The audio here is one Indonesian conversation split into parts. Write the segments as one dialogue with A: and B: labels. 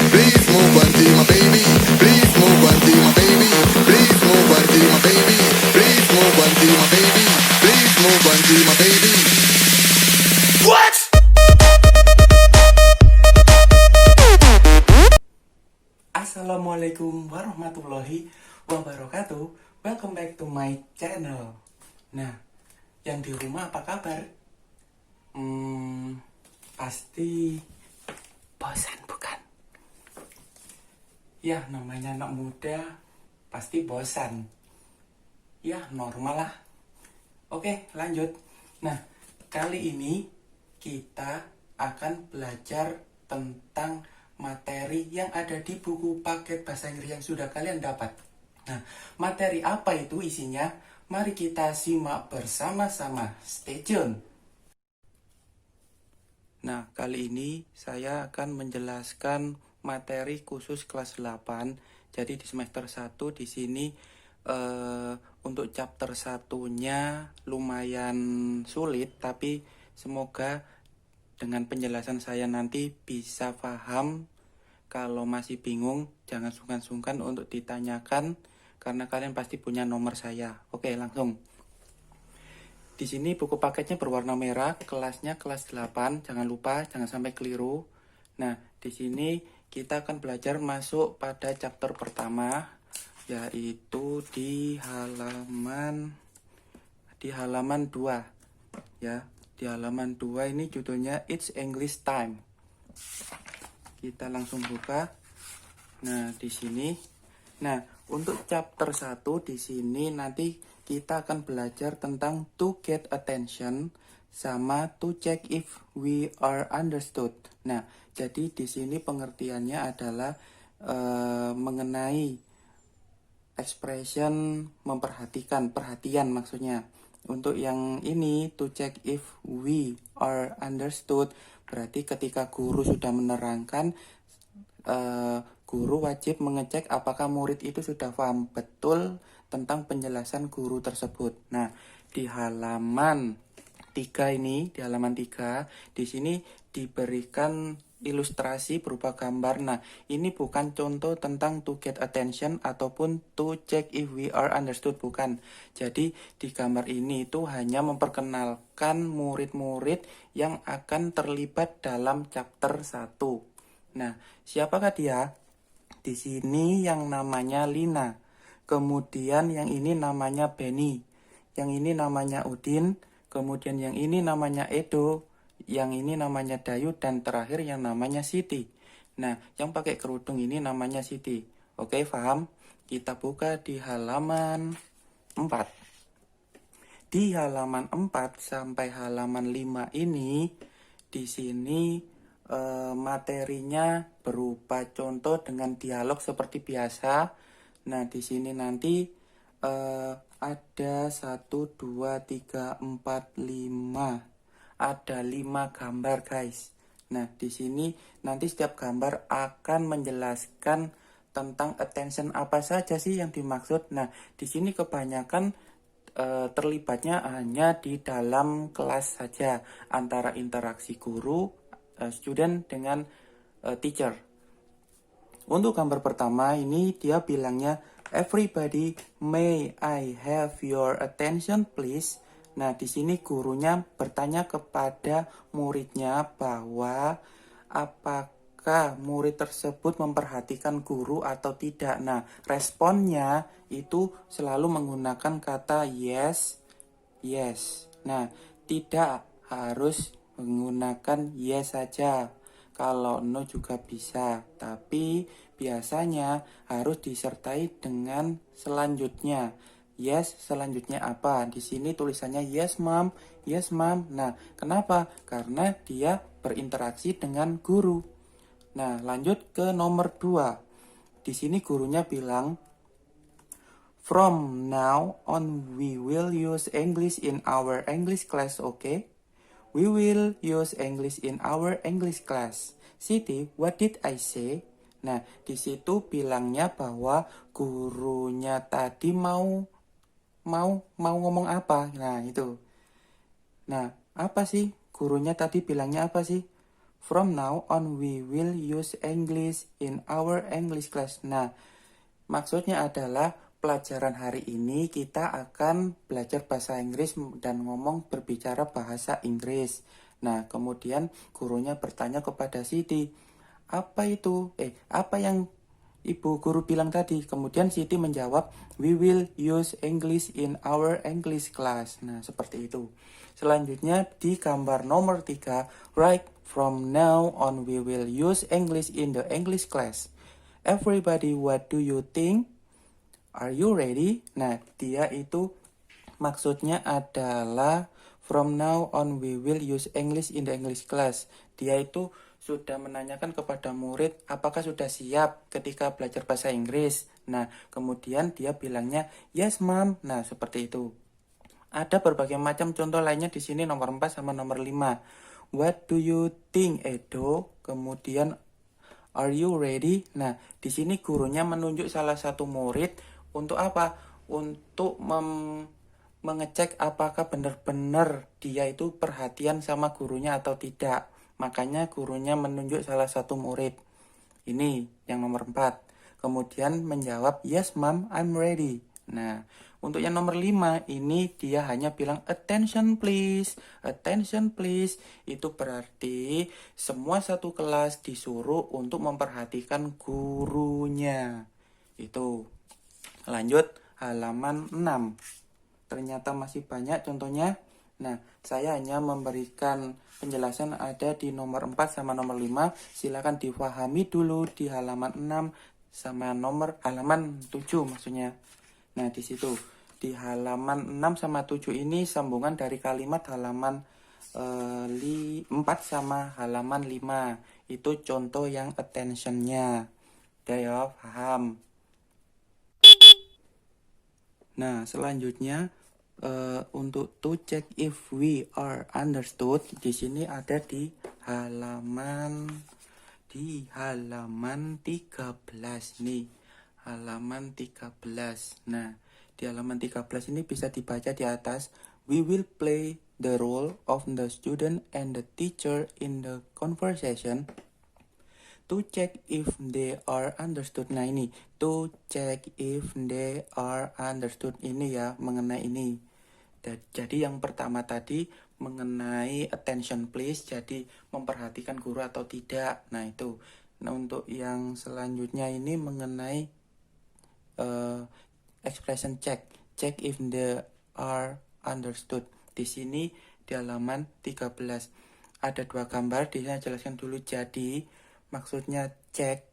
A: Please move on to my baby. Please move on to my baby. Please move on to my baby. Please move on to my baby. Please move on to my baby. What?
B: Assalamualaikum warahmatullahi wabarakatuh. Welcome back to my channel. Nah, yang di rumah apa kabar? Pasti bosan bukan? Ya, namanya anak muda pasti bosan. Ya, normal lah. Oke, lanjut. Nah, kali ini kita akan belajar tentang materi yang ada di buku paket bahasa Inggris yang sudah kalian dapat. Nah, materi apa itu isinya? Mari kita simak bersama-sama. Stay tune. Nah, kali ini saya akan menjelaskan materi khusus kelas 8. Jadi di semester 1 di sini untuk chapter 1-nya lumayan sulit, tapi semoga dengan penjelasan saya nanti bisa paham. Kalau masih bingung, jangan sungkan-sungkan untuk ditanyakan, karena kalian pasti punya nomor saya. Oke, langsung. Di sini buku paketnya berwarna merah, kelasnya kelas 8. Jangan lupa, jangan sampai keliru. Nah, di sini kita akan belajar masuk pada chapter pertama, yaitu di halaman 2 ya. Di halaman 2 ini judulnya It's English Time. Kita langsung buka. Nah, di sini. Nah, untuk chapter 1 di sini nanti kita akan belajar tentang to get attention sama to check if we are understood. Nah, jadi di sini pengertiannya adalah mengenai expression memperhatikan, perhatian maksudnya. Untuk yang ini, to check if we are understood, berarti ketika guru sudah menerangkan, guru wajib mengecek apakah murid itu sudah paham betul tentang penjelasan guru tersebut. Nah, di halaman 3 ini, di halaman 3, di sini diberikan ilustrasi berupa gambar. Nah, ini bukan contoh tentang to get attention ataupun to check if we are understood, bukan. Jadi di gambar ini itu hanya memperkenalkan murid-murid yang akan terlibat dalam chapter 1. Nah, siapakah dia? Di sini yang namanya Lina. Kemudian yang ini namanya Benny. Yang ini namanya Udin. Kemudian yang ini namanya Edo. Yang ini namanya Dayu, dan terakhir yang namanya Siti. Nah, yang pakai kerudung ini namanya Siti. Oke, paham? Kita buka di halaman 4. Di halaman 4 sampai halaman 5 ini, di sini materinya berupa contoh dengan dialog seperti biasa. Nah, di sini nanti ada 1, 2, 3, 4, 5. Ada 5 gambar, guys. Nah, di sini nanti setiap gambar akan menjelaskan tentang attention apa saja sih yang dimaksud. Nah, di sini kebanyakan terlibatnya hanya di dalam kelas saja, antara interaksi guru, student dengan teacher. Untuk gambar pertama ini dia bilangnya, "Everybody, may I have your attention please?" Nah, di sini gurunya bertanya kepada muridnya bahwa apakah murid tersebut memperhatikan guru atau tidak. Nah, responnya itu selalu menggunakan kata yes, yes. Nah, tidak harus menggunakan yes saja. Kalau no juga bisa, tapi biasanya harus disertai dengan selanjutnya. Yes, selanjutnya apa? Di sini tulisannya yes mom, yes mom. Nah, kenapa? Karena dia berinteraksi dengan guru. Nah, lanjut ke nomor 2. Di sini gurunya bilang, "From now on we will use English in our English class, okay? We will use English in our English class." Siti, what did I say? Nah, di situ bilangnya bahwa gurunya tadi mau ngomong apa. Nah, itu. Nah, apa sih? Gurunya tadi bilangnya apa sih? from now on we will use English in our English class. Nah, maksudnya adalah pelajaran hari ini kita akan belajar bahasa Inggris dan berbicara bahasa Inggris. Nah, kemudian gurunya bertanya kepada Siti, apa itu? Apa yang Ibu guru bilang tadi? Kemudian Siti menjawab, we will use English in our English class. Nah, seperti itu. Selanjutnya di gambar nomor 3, right from now on we will use English in the English class. Everybody, what do you think? Are you ready? Nah, dia itu maksudnya adalah from now on we will use English in the English class. Dia itu sudah menanyakan kepada murid apakah sudah siap ketika belajar bahasa Inggris. Nah, kemudian dia bilangnya yes ma'am. Nah, seperti itu. Ada berbagai macam contoh lainnya di sini nomor 4 sama nomor 5. What do you think, Edo? Kemudian are you ready? Nah, di sini gurunya menunjuk salah satu murid untuk apa? Untuk mengecek apakah benar-benar dia itu perhatian sama gurunya atau tidak. Makanya gurunya menunjuk salah satu murid. Ini yang nomor 4. Kemudian menjawab, yes ma'am, I'm ready. Nah, untuk yang nomor 5, ini dia hanya bilang attention please. Attention please, itu berarti semua satu kelas disuruh untuk memperhatikan gurunya. Itu. Lanjut, halaman 6. Ternyata masih banyak contohnya. Nah, saya hanya memberikan penjelasan ada di nomor 4 sama nomor 5. Silakan difahami dulu di halaman 6 sama halaman 7 maksudnya. Nah, di situ di halaman 6 sama 7 ini sambungan dari kalimat halaman 4 sama halaman 5. Itu contoh yang attention-nya. Udah ya, paham. Nah, selanjutnya untuk to check if we are understood, di sini ada di halaman 13 nih. Halaman 13. Nah, di halaman 13 ini bisa dibaca di atas, we will play the role of the student and the teacher in the conversation to check if they are understood. Nah, ini to check if they are understood ini ya, mengenai ini. Jadi yang pertama tadi mengenai attention please, jadi memperhatikan guru atau tidak. Nah, itu. Nah, untuk yang selanjutnya ini mengenai expression check if they are understood. Di sini di halaman 13 ada 2 gambar, di sini jelaskan dulu. Jadi maksudnya check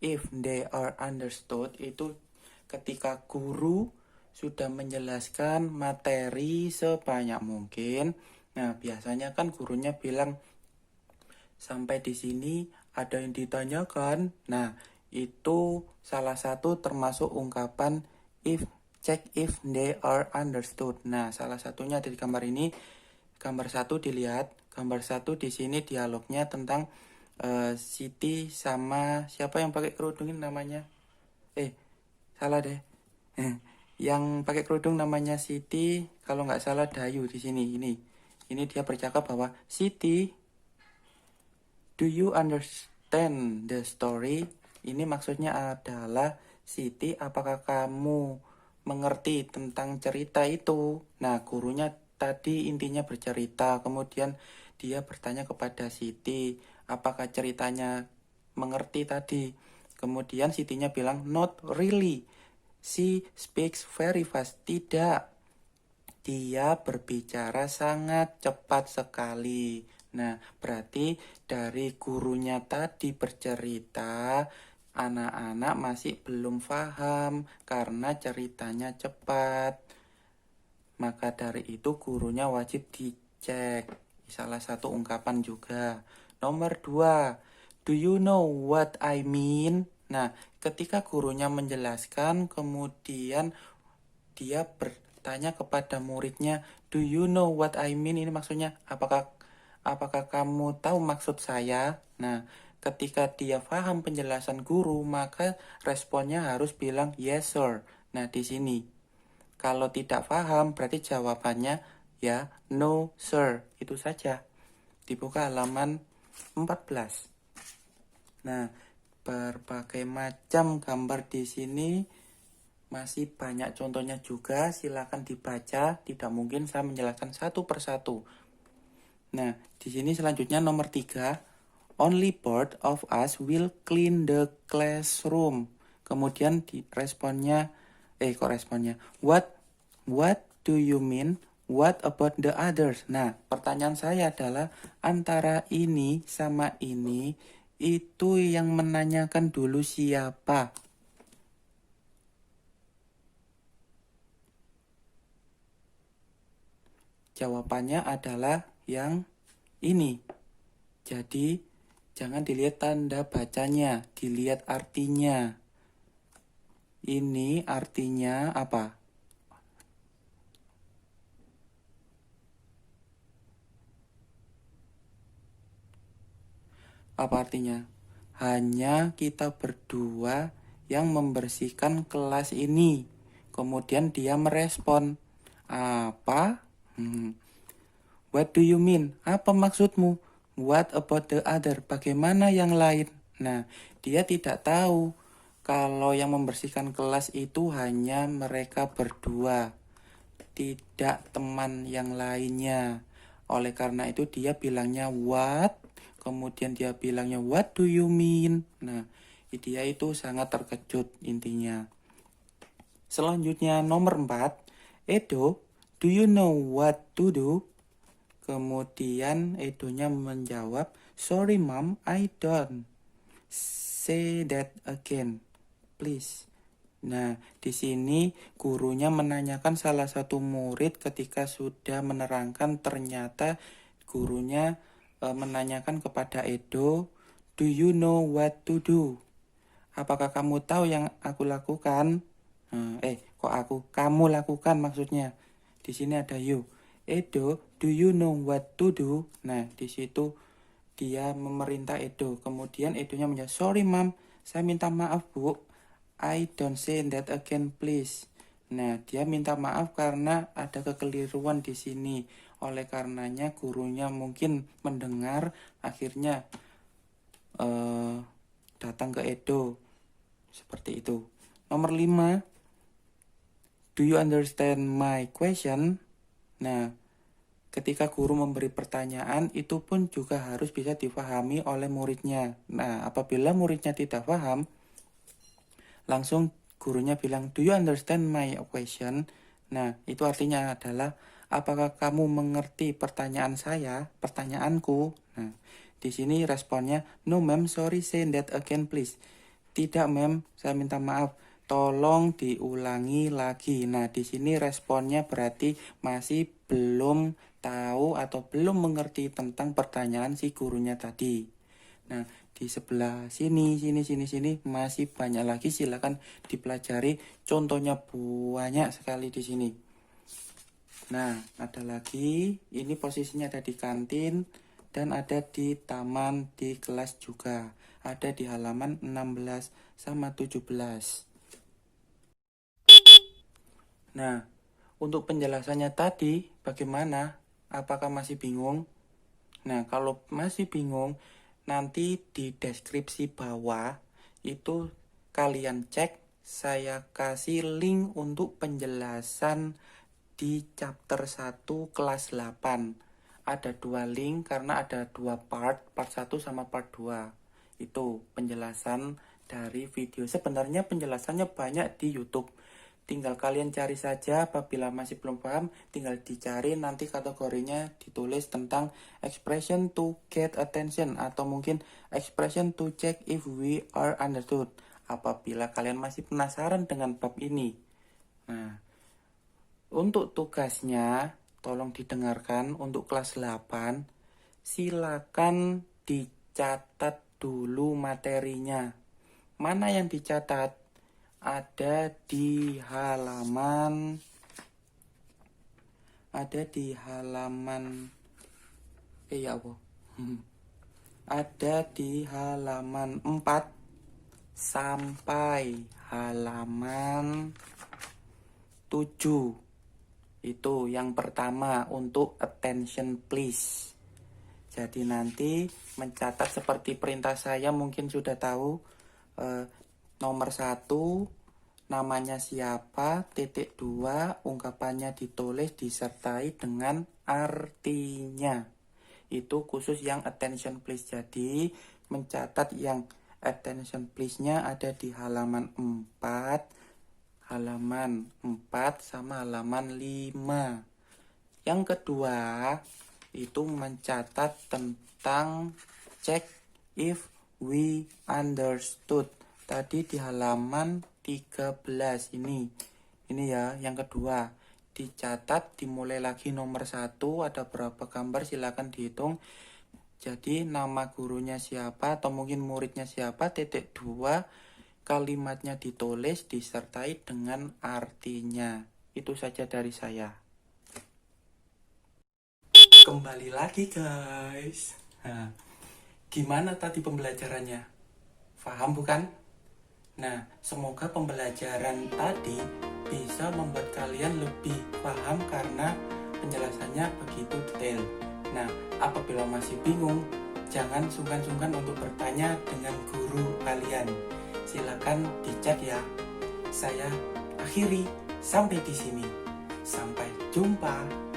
B: if they are understood itu ketika guru sudah menjelaskan materi sebanyak mungkin. Nah, biasanya kan gurunya bilang sampai di sini ada yang ditanyakan. Nah, itu salah satu termasuk ungkapan check if they are understood. Nah, salah satunya dari gambar ini. Gambar 1 dilihat. Gambar 1 di sini dialognya tentang Siti sama siapa yang pakai kerudung ini namanya? Salah deh. Yang pakai kerudung namanya Siti, kalau nggak salah Dayu di sini. Ini dia bercakap bahwa Siti, do you understand the story? Ini maksudnya adalah Siti, apakah kamu mengerti tentang cerita itu? Nah, gurunya tadi intinya bercerita, kemudian dia bertanya kepada Siti, apakah ceritanya mengerti tadi? Kemudian Sitinya bilang, not really. She speaks very fast. Tidak. Dia berbicara sangat cepat sekali. Nah, berarti dari gurunya tadi bercerita, anak-anak masih belum paham karena ceritanya cepat. Maka dari itu gurunya wajib dicek. Salah satu ungkapan juga. Nomor 2, do you know what I mean? Nah, ketika gurunya menjelaskan, kemudian dia bertanya kepada muridnya, do you know what I mean? Ini maksudnya, apakah kamu tahu maksud saya? Nah, ketika dia paham penjelasan guru, maka responnya harus bilang yes sir. Nah, di sini kalau tidak paham berarti jawabannya ya no sir. Itu saja. Dibuka halaman 14. Nah, berbagai macam gambar di sini masih banyak contohnya juga, silakan dibaca. Tidak mungkin saya menjelaskan satu persatu. Nah, di sini selanjutnya nomor 3, only both of us will clean the classroom. Kemudian responnya, what do you mean? What about the others? Nah, pertanyaan saya adalah antara ini sama ini, itu yang menanyakan dulu siapa? Jawabannya adalah yang ini. Jadi, jangan dilihat tanda bacanya, dilihat artinya. Ini artinya apa? Apa artinya? Hanya kita berdua yang membersihkan kelas ini. Kemudian dia merespon. Apa? What do you mean? Apa maksudmu? What about the other? Bagaimana yang lain? Nah, dia tidak tahu kalau yang membersihkan kelas itu hanya mereka berdua, tidak teman yang lainnya. Oleh karena itu dia bilangnya what, kemudian dia bilangnya what do you mean. Nah, dia itu sangat terkejut intinya. Selanjutnya nomor 4, Edo, do you know what to do? Kemudian Edonya menjawab, sorry mom, I don't. Say that again, please. Nah, di sini gurunya menanyakan salah satu murid ketika sudah menerangkan, ternyata gurunya menanyakan kepada Edo, do you know what to do? Apakah kamu tahu yang aku lakukan? Kamu lakukan maksudnya. Di sini ada you. Edo, do you know what to do? Nah, di situ dia memerintah Edo. Kemudian Edonya menjawab, sorry mom, saya minta maaf bu. I don't say that again please. Nah, dia minta maaf karena ada kekeliruan di sini. Oleh karenanya gurunya mungkin mendengar, akhirnya datang ke Edo. Seperti itu. Nomor 5, do you understand my question? Nah, ketika guru memberi pertanyaan, itu pun juga harus bisa difahami oleh muridnya. Nah, apabila muridnya tidak paham, langsung gurunya bilang, do you understand my question? Nah, itu artinya adalah, apakah kamu mengerti pertanyaan saya, pertanyaanku? Nah, di sini responnya, no ma'am, sorry, say that again please. Tidak ma'am, saya minta maaf, tolong diulangi lagi. Nah, di sini responnya berarti masih belum tahu atau belum mengerti tentang pertanyaan si gurunya tadi. Nah, di sebelah sini masih banyak lagi, silakan dipelajari. Contohnya banyak sekali di sini. Nah, ada lagi, ini posisinya ada di kantin dan ada di taman di kelas juga. Ada di halaman 16 sama 17. Nah, untuk penjelasannya tadi bagaimana? Apakah masih bingung? Nah, kalau masih bingung, nanti di deskripsi bawah itu kalian cek, saya kasih link untuk penjelasan di chapter 1 kelas 8. Ada 2 link karena ada 2 part 1 sama part 2. Itu penjelasan dari video. Sebenarnya penjelasannya banyak di YouTube. Tinggal kalian cari saja, apabila masih belum paham, tinggal dicari, nanti kategorinya ditulis tentang expression to get attention, atau mungkin expression to check if we are understood, apabila kalian masih penasaran dengan bab ini. Nah, untuk tugasnya, tolong didengarkan untuk kelas 8, silakan dicatat dulu materinya. Mana yang dicatat? Ada di halaman ada di halaman halaman 4 sampai halaman 7. Itu yang pertama untuk attention please. Jadi nanti mencatat seperti perintah saya mungkin sudah tahu. Nomor 1, namanya siapa, titik 2, ungkapannya ditulis disertai dengan artinya. Itu khusus yang attention please. Jadi mencatat yang attention please-nya ada di halaman 4 sama halaman 5. Yang kedua itu mencatat tentang check if we understood. Tadi di halaman 13 ini ya yang kedua. Dicatat, dimulai lagi nomor 1, ada berapa gambar silakan dihitung. Jadi nama gurunya siapa atau mungkin muridnya siapa, titik 2, kalimatnya ditulis disertai dengan artinya. Itu saja dari saya. Kembali lagi guys. Nah, gimana tadi pembelajarannya? Paham bukan? Nah, semoga pembelajaran tadi bisa membuat kalian lebih paham karena penjelasannya begitu detail. Nah, apabila masih bingung, jangan sungkan-sungkan untuk bertanya dengan guru kalian. Silakan di-chat ya. Saya akhiri sampai di sini. Sampai jumpa.